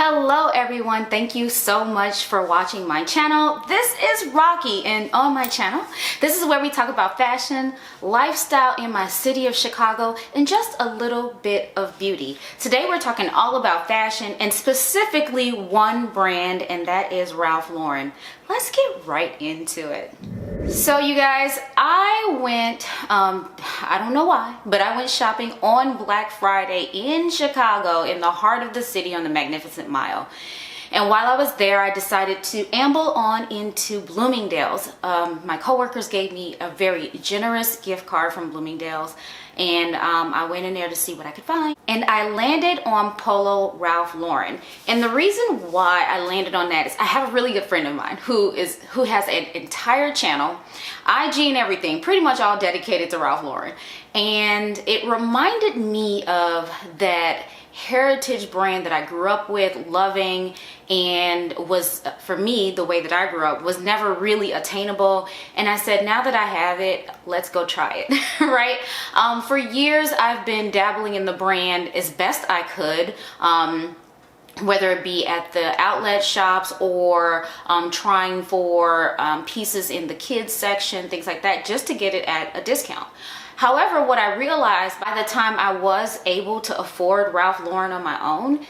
Hello everyone, thank you so much for watching my channel. This is Rocky, and on my channel this is where we talk about fashion, lifestyle in my city of Chicago, and just a little bit of beauty. Today we're talking all about fashion, and specifically one brand, and that is Ralph Lauren. Let's get right into it. So you guys, I went, I don't know why, but I went shopping on Black Friday in Chicago, in the heart of the city on the Magnificent Mile. And while I was there, I decided to amble on into Bloomingdale's. My coworkers gave me a very generous gift card from Bloomingdale's, and I went in there to see what I could find. And I landed on Polo Ralph Lauren. And the reason why I landed on that is I have a really good friend of mine who has an entire channel, IG and everything, pretty much all dedicated to Ralph Lauren. And it reminded me of that heritage brand that I grew up with, loving, and was, for me, the way that I grew up, was never really attainable. And I said, now that I have it, let's go try it, right? For years, I've been dabbling in the brand as best I could, whether it be at the outlet shops or trying for pieces in the kids section, things like that, just to get it at a discount. However, what I realized by the time I was able to afford Ralph Lauren on my own,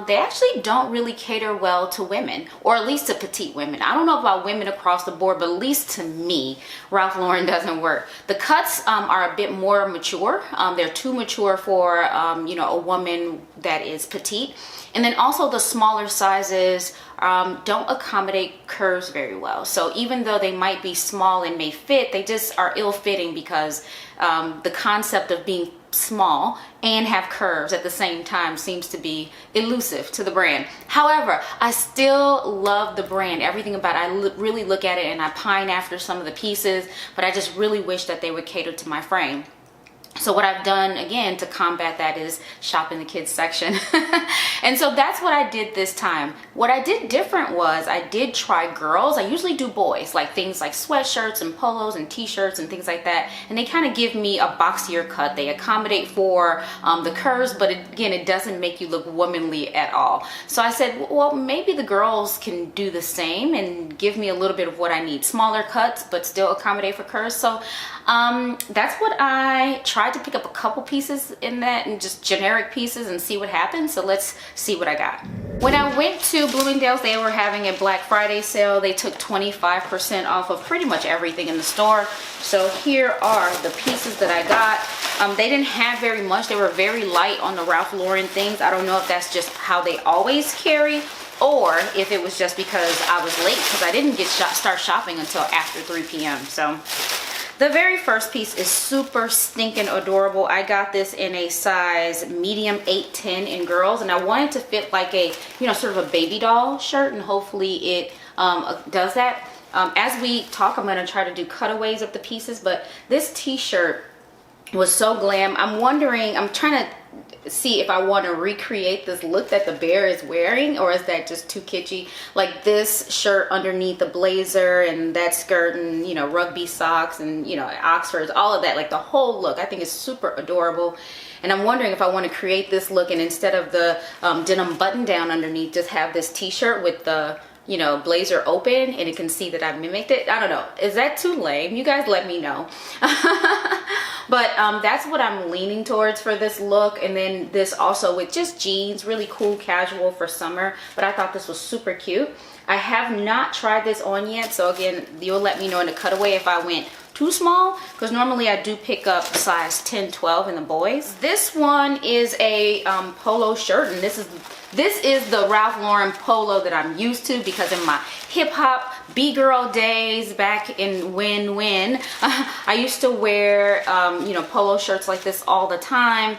they actually don't really cater well to women, or at least to petite women. I don't know about women across the board, but at least to me, Ralph Lauren doesn't work. The cuts are a bit more mature. They're too mature for a woman that is petite. And then also the smaller sizes don't accommodate curves very well. So even though they might be small and may fit, they just are ill-fitting because the concept of being small and have curves at the same time seems to be elusive to the brand. However, I still love the brand, everything about it. I really look at it and I pine after some of the pieces, but I just really wish that they would cater to my frame. So what I've done, again, to combat that is shop in the kids section. And so that's what I did this time. What I did different was I did try girls. I usually do boys, like things like sweatshirts and polos and t-shirts and things like that. And they kind of give me a boxier cut. They accommodate for the curves, but again, it doesn't make you look womanly at all. So I said, well, maybe the girls can do the same and give me a little bit of what I need. Smaller cuts, but still accommodate for curves. So that's what I tried to pick up a couple pieces in that, and just generic pieces, and see what happens. So let's see what I got. When I went to Bloomingdale's, they were having a Black Friday sale. They took 25% off of pretty much everything in the store. So here are the pieces that I got. They didn't have very much. They were very light on the Ralph Lauren things. I don't know if that's just how they always carry, or if it was just because I was late, because I didn't start shopping until after 3 p.m. So the very first piece is super stinking adorable. I got this in a size medium 8-10 in girls, and I wanted to fit like a, sort of a baby doll shirt, and hopefully it does that. As we talk, I'm going to try to do cutaways of the pieces, but this t-shirt was so glam. I'm trying to see if I want to recreate this look that the bear is wearing, or is that just too kitschy? Like this shirt underneath the blazer, and that skirt, and rugby socks, and Oxfords, all of that, like the whole look. I think it's super adorable, and I'm wondering if I want to create this look, and instead of the denim button down underneath, just have this t-shirt with the blazer open, and you can see that I've mimicked it. I don't know. Is that too lame? You guys let me know. But that's what I'm leaning towards for this look. And then this also with just jeans, really cool, casual for summer. But I thought this was super cute. I have not tried this on yet. So again, you'll let me know in the cutaway if I went too small, because normally I do pick up size 10-12 in the boys. This one is a polo shirt, and this is the Ralph Lauren polo that I'm used to, because in my hip-hop B-girl days back in when I used to wear polo shirts like this all the time,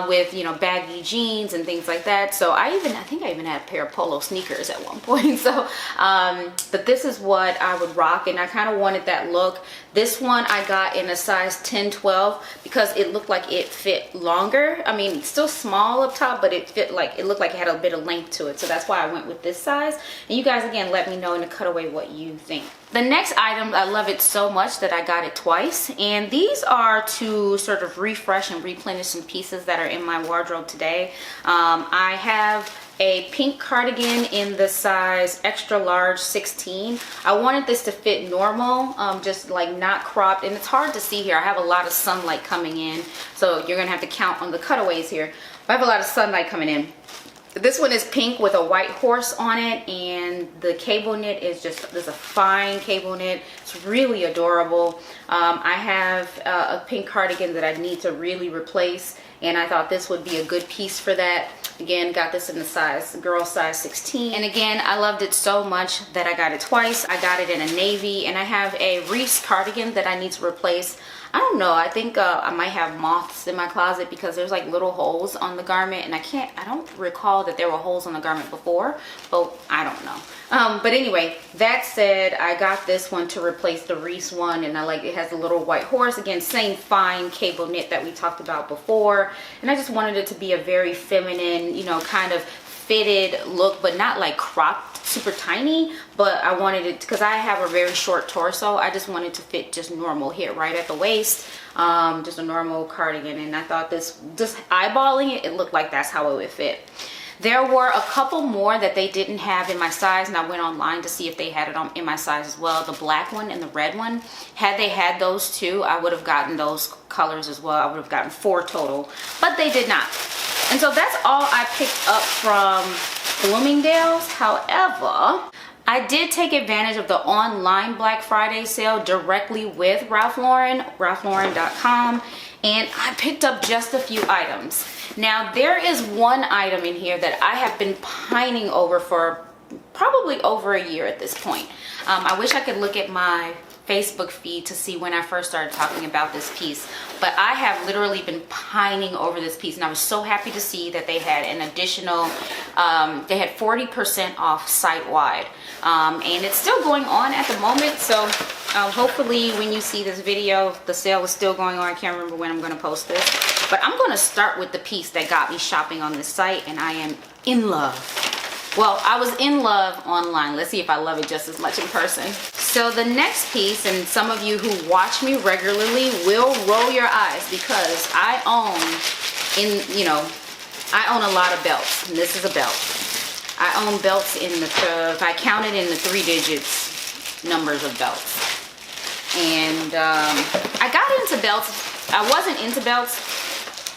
with baggy jeans and things like that. So I think I even had a pair of polo sneakers at one point. So but this is what I would rock, and I kind of wanted that look. This one I got in a size 10-12 because it looked like it fit longer. I mean, it's still small up top, but it looked like it had a bit of length to it. So that's why I went with this size. And you guys, again, let me know in the cutaway what you think. The next item, I love it so much that I got it twice, and these are to sort of refresh and replenish some pieces that are in my wardrobe today. I have a pink cardigan in the size extra large 16. I wanted this to fit normal, just like not cropped, and it's hard to see here. I have a lot of sunlight coming in, so you're gonna have to count on the cutaways here. I have a lot of sunlight coming in. This one is pink with a white horse on it, and the cable knit is just, there's a fine cable knit. It's really adorable. I have a pink cardigan that I need to really replace, and I thought this would be a good piece for that. Again, got this in the size, girl size 16. And again, I loved it so much that I got it twice. I got it in a navy, and I have a Reese cardigan that I need to replace. I don't know, I think I might have moths in my closet because there's like little holes on the garment, and I don't recall that there were holes on the garment before, but I don't know. But anyway, that said, I got this one to replace the Reese one, and I like it has a little white horse. Again, same fine cable knit that we talked about before, and I just wanted it to be a very feminine, you know, kind of fitted look, but not like cropped super tiny, but I wanted it because I have a very short torso. I just wanted to fit just normal here right at the waist, just a normal cardigan, and I thought this, just eyeballing it, it looked like that's how it would fit. There were a couple more that they didn't have in my size, and I went online to see if they had it in my size as well. The black one and the red one. Had they had those two, I would have gotten those colors as well. I would have gotten 4 total, but they did not. And so that's all I picked up from Bloomingdale's. However, I did take advantage of the online Black Friday sale directly with Ralph Lauren, ralphlauren.com, and I picked up just a few items. Now, there is one item in here that I have been pining over for probably over a year at this point. I wish I could look at my Facebook feed to see when I first started talking about this piece, but I have literally been pining over this piece, and I was so happy to see that they had an additional, they had 40% off site-wide, and it's still going on at the moment, so hopefully when you see this video, the sale is still going on. I can't remember when I'm going to post this, but I'm going to start with the piece that got me shopping on this site, and I am in love. Well, I was in love online. Let's see if I love it just as much in person. So the next piece, and some of you who watch me regularly will roll your eyes because I own, I own a lot of belts, and this is a belt. I own belts in the, if I counted in the 3 digits numbers of belts. And I got into belts. I wasn't into belts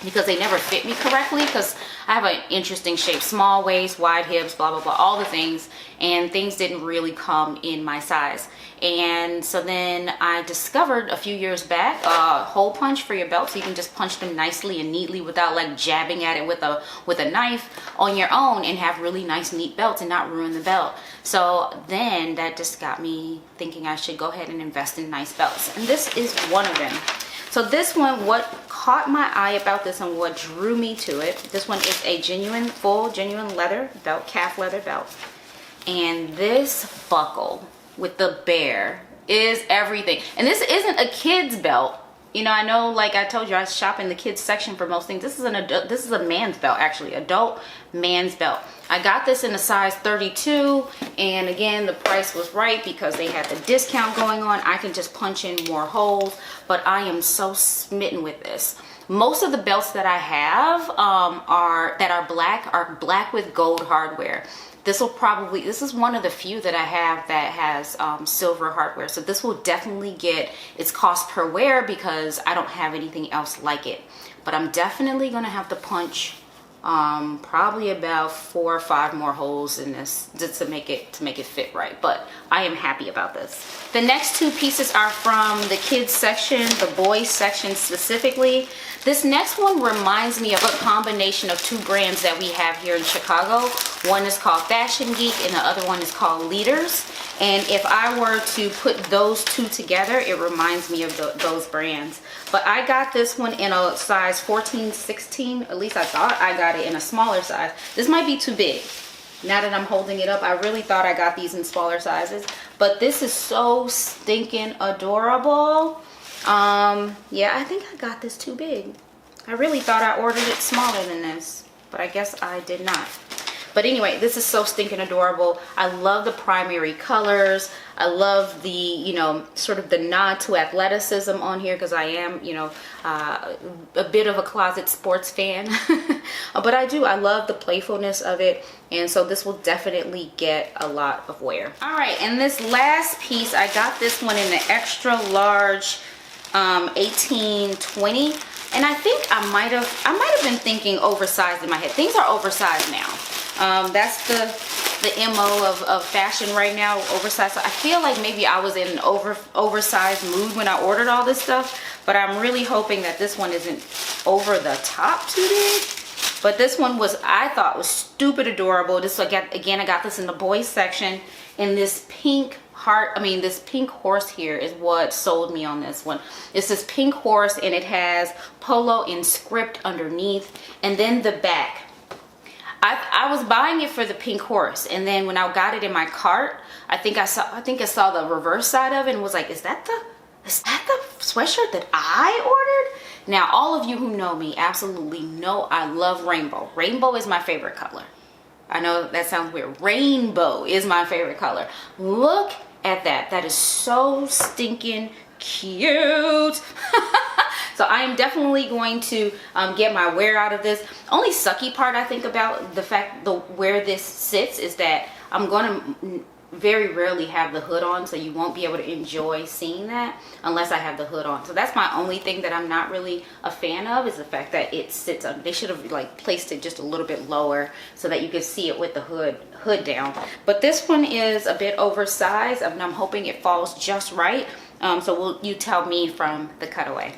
because they never fit me correctly, because I have an interesting shape, small waist, wide hips, blah, blah, blah, all the things, and things didn't really come in my size. And so then I discovered a few years back a hole punch for your belt, so you can just punch them nicely and neatly without like jabbing at it with a knife on your own, and have really nice neat belts and not ruin the belt. So then that just got me thinking I should go ahead and invest in nice belts, and this is one of them. So this one, what caught my eye about this and what drew me to it, this one is a full genuine leather belt, calf leather belt. And this buckle with the bear is everything. And this isn't a kid's belt. You know, I know, like I told you, I shop in the kids section for most things. This is a man's belt, actually, adult man's belt. I got this in a size 32, and again, the price was right because they had the discount going on. I can just punch in more holes, but I am so smitten with this. Most of the belts that I have are black with gold hardware. This is one of the few that I have that has silver hardware. So this will definitely get its cost per wear because I don't have anything else like it. But I'm definitely gonna have to punch probably about 4 or 5 more holes in this just to make it fit right. But I am happy about this. The next 2 pieces are from the kids section, the boys section specifically. This next one reminds me of a combination of 2 brands that we have here in Chicago. One is called Fashion Geek and the other one is called Leaders. And if I were to put those 2 together, it reminds me of those brands. But I got this one in a size 14, 16. At least I thought I got it in a smaller size. This might be too big. Now that I'm holding it up, I really thought I got these in smaller sizes. But this is so stinking adorable. Yeah, I think I got this too big. I really thought I ordered it smaller than this, but I guess I did not. But anyway, this is so stinking adorable. I love the primary colors. I love the, you know, sort of the nod to athleticism on here, because I am, you know, a bit of a closet sports fan. But I love the playfulness of it. And so this will definitely get a lot of wear. All right, and this last piece, I got this one in the extra large 18-20. And I think I might have been thinking oversized in my head. Things are oversized now. That's the MO of fashion right now, oversized. So I feel like maybe I was in an oversized mood when I ordered all this stuff, but I'm really hoping that this one isn't over the top too big. But this one was, I thought, was stupid adorable. This, again, I got this in the boys section, and this pink heart, I mean, this pink horse here is what sold me on this one. It's this pink horse, and it has polo in script underneath, and then the back. I was buying it for the pink horse, and then when I got it in my cart, I think I saw the reverse side of it and was like, is that the sweatshirt that I ordered? Now, all of you who know me absolutely know I love rainbow. Rainbow is my favorite color. I know that sounds weird. Rainbow is my favorite color. Look at that. That is so stinking cute. So I am definitely going to get my wear out of this. Only sucky part I think about the fact where this sits is that I'm going to very rarely have the hood on, so you won't be able to enjoy seeing that unless I have the hood on. So that's my only thing that I'm not really a fan of, is the fact that it sits on. They should have like placed it just a little bit lower so that you could see it with the hood down. But this one is a bit oversized, and I'm hoping it falls just right. So you tell me from the cutaway.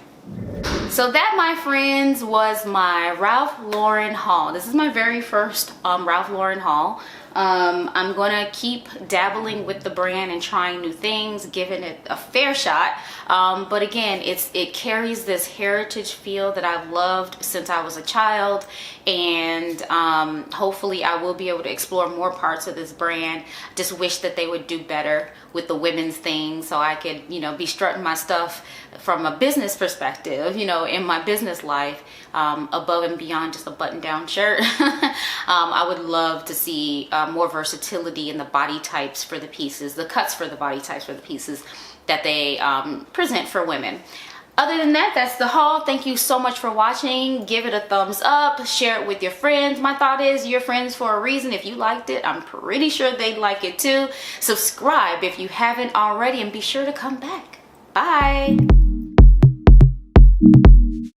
So that, my friends, was my Ralph Lauren haul. This is my very first Ralph Lauren haul. I'm gonna keep dabbling with the brand and trying new things, giving it a fair shot. But again, it carries this heritage feel that I've loved since I was a child, and hopefully I will be able to explore more parts of this brand. Just wish that they would do better with the women's thing, so I could, you know, be strutting my stuff from a business perspective, you know, in my business life, above and beyond just a button-down shirt. I would love to see more versatility in the body types for the pieces, the cuts for the body types for the pieces that they present for women. Other than that, that's the haul. Thank you so much for watching. Give it a thumbs up, share it with your friends. My thought is, you're friends for a reason. If you liked it, I'm pretty sure they'd like it too. Subscribe if you haven't already, and be sure to come back. Bye.